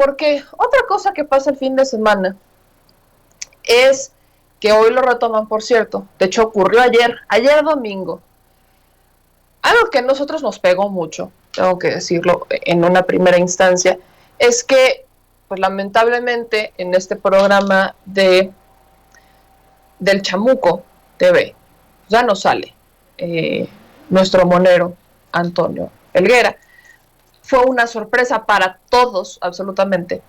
Porque otra cosa que pasa el fin de semana es que hoy lo retoman, por cierto, de hecho ocurrió ayer domingo, algo que a nosotros nos pegó mucho, tengo que decirlo en una primera instancia, es que, pues lamentablemente, en este programa del Chamuco TV, ya no sale nuestro monero Antonio Helguera. Fue una sorpresa para todos, absolutamente.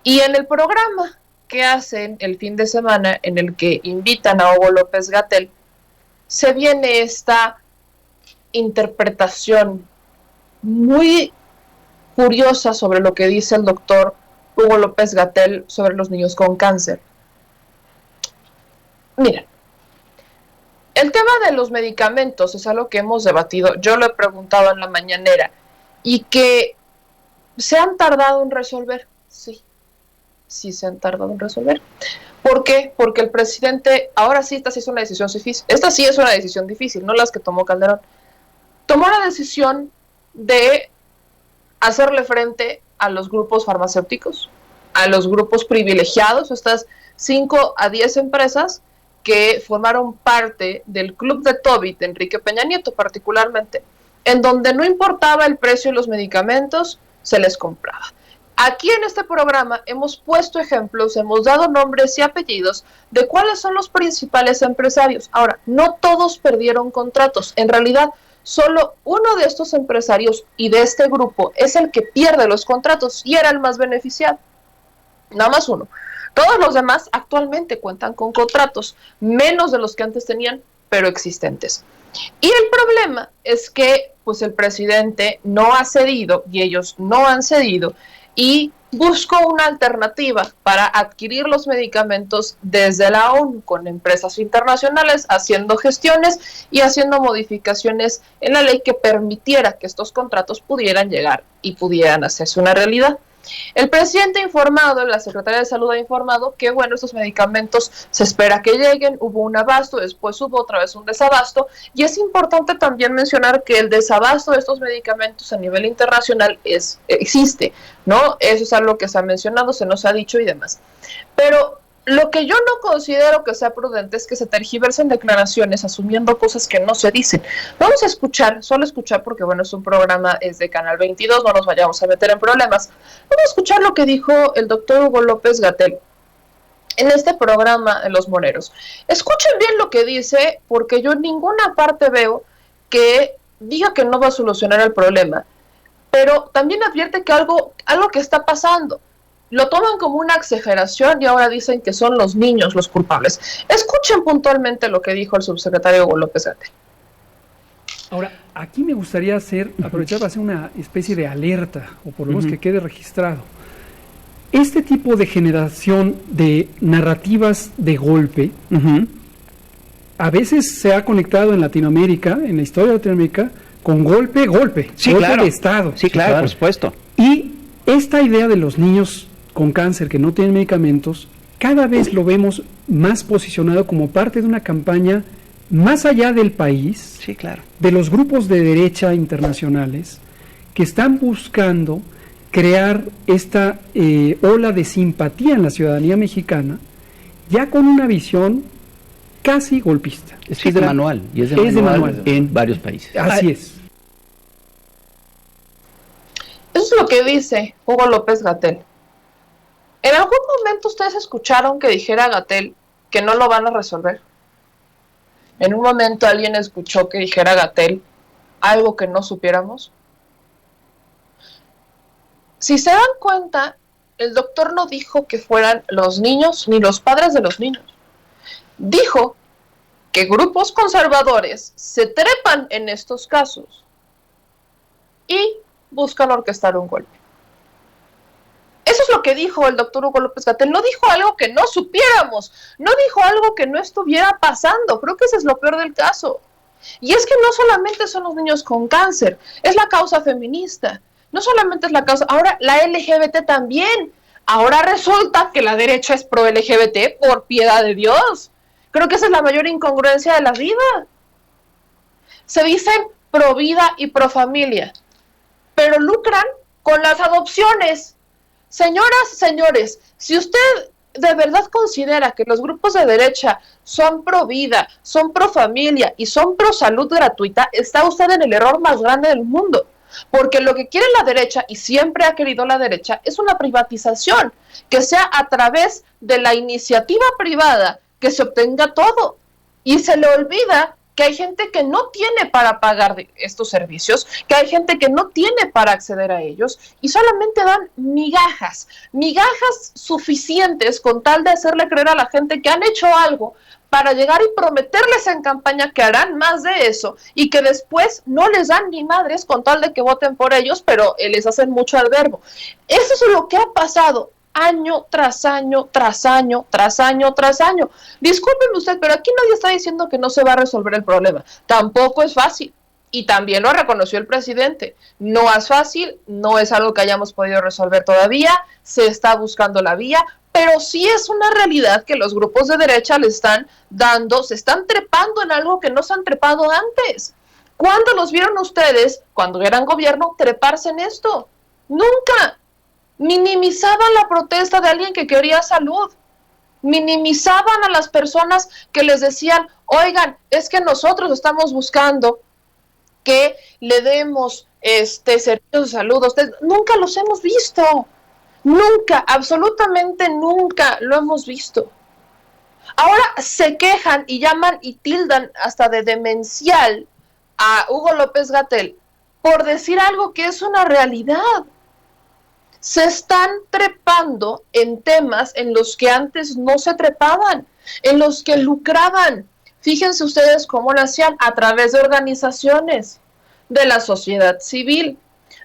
Y en el programa que hacen el fin de semana, en el que invitan a Hugo López-Gatell, se viene esta interpretación muy curiosa sobre lo que dice el doctor Hugo López-Gatell sobre los niños con cáncer. Miren, el tema de los medicamentos es algo que hemos debatido, yo lo he preguntado en la mañanera, y que se han tardado en resolver, sí se han tardado en resolver. ¿Por qué? Porque el presidente, ahora sí, esta sí es una decisión difícil, no las que tomó Calderón. Tomó la decisión de hacerle frente a los grupos farmacéuticos, a los grupos privilegiados, estas 5 a 10 empresas que formaron parte del club de Tobit de Enrique Peña Nieto particularmente, en donde no importaba el precio de los medicamentos, se les compraba. Aquí en este programa hemos puesto ejemplos, hemos dado nombres y apellidos de cuáles son los principales empresarios. Ahora, no todos perdieron contratos. En realidad, solo uno de estos empresarios y de este grupo es el que pierde los contratos y era el más beneficiado. Nada más uno. Todos los demás actualmente cuentan con contratos, menos de los que antes tenían, pero existentes. Y el problema es que pues el presidente no ha cedido y ellos no han cedido y buscó una alternativa para adquirir los medicamentos desde la ONU con empresas internacionales, haciendo gestiones y haciendo modificaciones en la ley que permitiera que estos contratos pudieran llegar y pudieran hacerse una realidad. El presidente ha informado, la Secretaría de Salud ha informado que, bueno, estos medicamentos se espera que lleguen, hubo un abasto, después hubo otra vez un desabasto, y es importante también mencionar que el desabasto de estos medicamentos a nivel internacional existe, ¿no? Eso es algo que se ha mencionado, se nos ha dicho y demás. Pero lo que yo no considero que sea prudente es que se tergiversen declaraciones asumiendo cosas que no se dicen. Vamos a escuchar, solo escuchar porque bueno, es un programa, es de Canal 22, no nos vayamos a meter en problemas. Vamos a escuchar lo que dijo el doctor Hugo López-Gatell en este programa de Los Moneros. Escuchen bien lo que dice, porque yo en ninguna parte veo que diga que no va a solucionar el problema, pero también advierte que algo que está pasando. Lo toman como una exageración y ahora dicen que son los niños los culpables. Escuchen puntualmente lo que dijo el subsecretario Hugo López-Gatell. Ahora, aquí me gustaría aprovechar para hacer una especie de alerta, o por lo menos que quede registrado. Este tipo de generación de narrativas de golpe, a veces se ha conectado en Latinoamérica, en la historia de Latinoamérica, con golpe sí, golpe claro. de Estado. Sí, claro, por supuesto. Y esta idea de los niños con cáncer que no tienen medicamentos, cada vez lo vemos más posicionado como parte de una campaña más allá del país, sí, claro, de los grupos de derecha internacionales que están buscando crear esta ola de simpatía en la ciudadanía mexicana, ya con una visión casi golpista. Es de manual, y es de manual en varios países. Así es. Eso es lo que dice Hugo López-Gatell. ¿En algún momento ustedes escucharon que dijera Gatell que no lo van a resolver? ¿En un momento alguien escuchó que dijera Gatell algo que no supiéramos? Si se dan cuenta, el doctor no dijo que fueran los niños ni los padres de los niños. Dijo que grupos conservadores se trepan en estos casos y buscan orquestar un golpe. Eso es lo que dijo el doctor Hugo López-Gatell. No dijo algo que no supiéramos, no dijo algo que no estuviera pasando. Creo que ese es lo peor del caso. Y es que no solamente son los niños con cáncer, es la causa feminista. No solamente es la causa, ahora la LGBT también. Ahora resulta que la derecha es pro LGBT, por piedad de Dios. Creo que esa es la mayor incongruencia de la vida. Se dicen pro vida y pro familia, pero lucran con las adopciones. Señoras, señores, si usted de verdad considera que los grupos de derecha son pro vida, son pro familia y son pro salud gratuita, está usted en el error más grande del mundo. Porque lo que quiere la derecha, y siempre ha querido la derecha, es una privatización, que sea a través de la iniciativa privada que se obtenga todo. Y se le olvida que hay gente que no tiene para pagar estos servicios, que hay gente que no tiene para acceder a ellos y solamente dan migajas suficientes con tal de hacerle creer a la gente que han hecho algo para llegar y prometerles en campaña que harán más de eso y que después no les dan ni madres con tal de que voten por ellos, pero les hacen mucho al verbo. Eso es lo que ha pasado año tras año, tras año, tras año, tras año. Discúlpeme usted, pero aquí nadie está diciendo que no se va a resolver el problema. Tampoco es fácil. Y también lo reconoció el presidente. No es fácil, no es algo que hayamos podido resolver todavía, se está buscando la vía, pero sí es una realidad que los grupos de derecha le están dando, se están trepando en algo que no se han trepado antes. ¿Cuándo los vieron ustedes, cuando eran gobierno, treparse en esto? Nunca. Minimizaban la protesta de alguien que quería salud, minimizaban a las personas que les decían, oigan, es que nosotros estamos buscando que le demos servicios de salud a ustedes. Nunca los hemos visto, nunca, absolutamente nunca lo hemos visto. Ahora se quejan y llaman y tildan hasta de demencial a Hugo López-Gatell por decir algo que es una realidad. Se están trepando en temas en los que antes no se trepaban, en los que lucraban. Fíjense ustedes cómo lo hacían a través de organizaciones de la sociedad civil,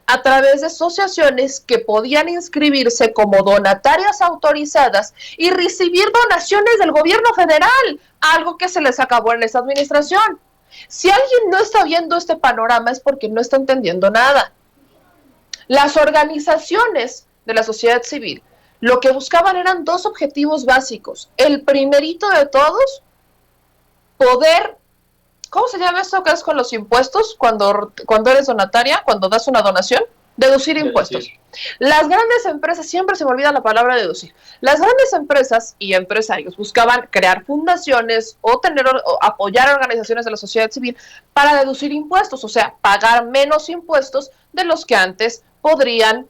a través de asociaciones que podían inscribirse como donatarias autorizadas y recibir donaciones del gobierno federal, algo que se les acabó en esta administración. Si alguien no está viendo este panorama es porque no está entendiendo nada. Las organizaciones de la sociedad civil lo que buscaban eran dos objetivos básicos. El primerito de todos, poder, ¿cómo se llama esto que es con los impuestos? Cuando eres donataria, cuando das una donación, deducir impuestos. Las grandes empresas, siempre se me olvida la palabra deducir, las grandes empresas y empresarios buscaban crear fundaciones o apoyar a organizaciones de la sociedad civil para deducir impuestos, o sea, pagar menos impuestos de los que antes podrían,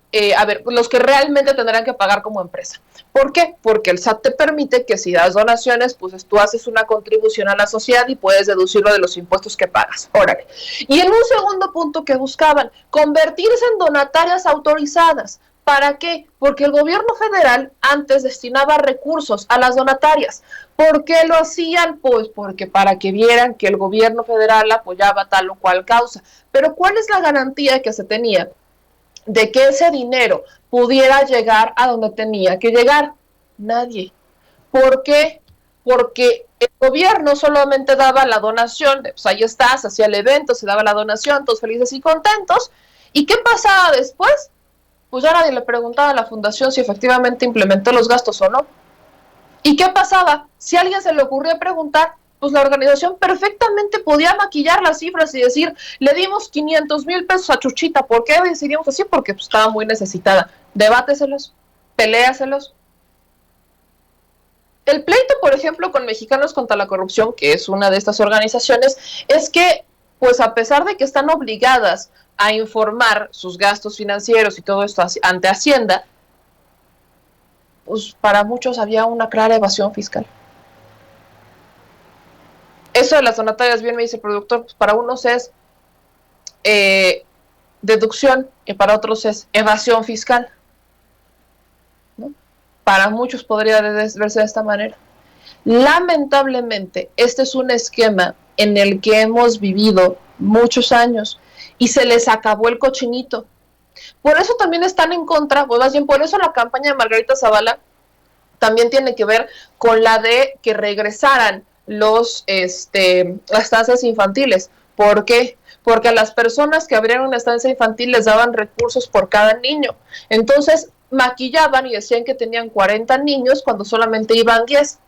los que realmente tendrán que pagar como empresa. ¿Por qué? Porque el SAT te permite que si das donaciones, pues tú haces una contribución a la sociedad y puedes deducirlo de los impuestos que pagas. Órale. Y en un segundo punto que buscaban, convertirse en donatarias autorizadas. ¿Para qué? Porque el gobierno federal antes destinaba recursos a las donatarias. ¿Por qué lo hacían? Pues porque para que vieran que el gobierno federal apoyaba tal o cual causa. Pero ¿cuál es la garantía que se tenía de que ese dinero pudiera llegar a donde tenía que llegar? Nadie. ¿Por qué? Porque el gobierno solamente daba la donación, pues ahí está, se hacía el evento, se daba la donación, todos felices y contentos. ¿Y qué pasaba después? Pues ya nadie le preguntaba a la fundación si efectivamente implementó los gastos o no. ¿Y qué pasaba? Si a alguien se le ocurría preguntar, pues la organización perfectamente podía maquillar las cifras y decir, le dimos 500,000 pesos a Chuchita. ¿Por qué decidimos así? Porque pues, estaba muy necesitada. Debáteselos, peléaselos. El pleito, por ejemplo, con Mexicanos contra la Corrupción, que es una de estas organizaciones, es que, pues a pesar de que están obligadas a informar sus gastos financieros y todo esto ante Hacienda, pues para muchos había una clara evasión fiscal. Eso de las donatarias, bien me dice el productor, pues para unos es deducción y para otros es evasión fiscal, ¿no? Para muchos podría verse de esta manera. Lamentablemente, este es un esquema en el que hemos vivido muchos años y se les acabó el cochinito. Por eso también están en contra, pues más bien por eso la campaña de Margarita Zavala también tiene que ver con la de que regresaran las estancias infantiles. ¿Por qué? Porque a las personas que abrieron una estancia infantil les daban recursos por cada niño. Entonces maquillaban y decían que tenían 40 niños cuando solamente iban 10.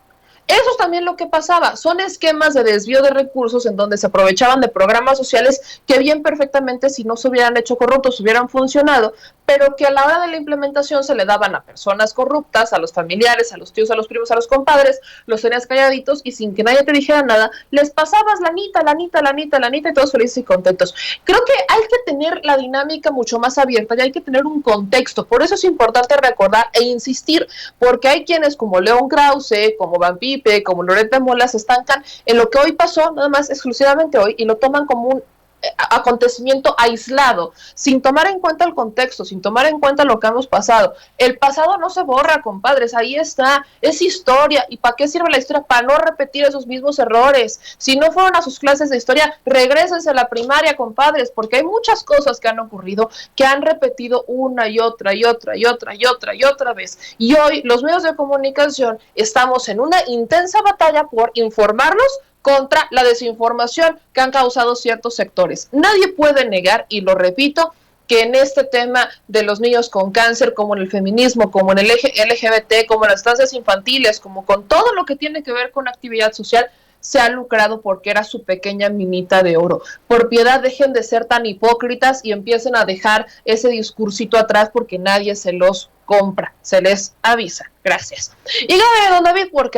Eso es también lo que pasaba. Son esquemas de desvío de recursos en donde se aprovechaban de programas sociales que bien perfectamente, si no se hubieran hecho corruptos, hubieran funcionado, pero que a la hora de la implementación se le daban a personas corruptas, a los familiares, a los tíos, a los primos, a los compadres, los tenías calladitos y sin que nadie te dijera nada, les pasabas lanita y todos felices y contentos. Creo que hay que tener la dinámica mucho más abierta y hay que tener un contexto. Por eso es importante recordar e insistir, porque hay quienes como León Krause, como Van Pipe, como Loret de Mola se estancan en lo que hoy pasó, nada más exclusivamente hoy, y lo toman como un acontecimiento aislado, sin tomar en cuenta el contexto, sin tomar en cuenta lo que hemos pasado. El pasado no se borra, compadres, ahí está, es historia. ¿Y para qué sirve la historia? Para no repetir esos mismos errores. Si no fueron a sus clases de historia, regrésense a la primaria, compadres, porque hay muchas cosas que han ocurrido, que han repetido una y otra vez. Y hoy los medios de comunicación estamos en una intensa batalla por informarnos contra la desinformación que han causado ciertos sectores. Nadie puede negar, y lo repito, que en este tema de los niños con cáncer, como en el feminismo, como en el LGBT, como en las estancias infantiles, como con todo lo que tiene que ver con actividad social, se ha lucrado porque era su pequeña minita de oro. Por piedad, dejen de ser tan hipócritas y empiecen a dejar ese discursito atrás porque nadie se los compra, se les avisa. Gracias. Y don David, porque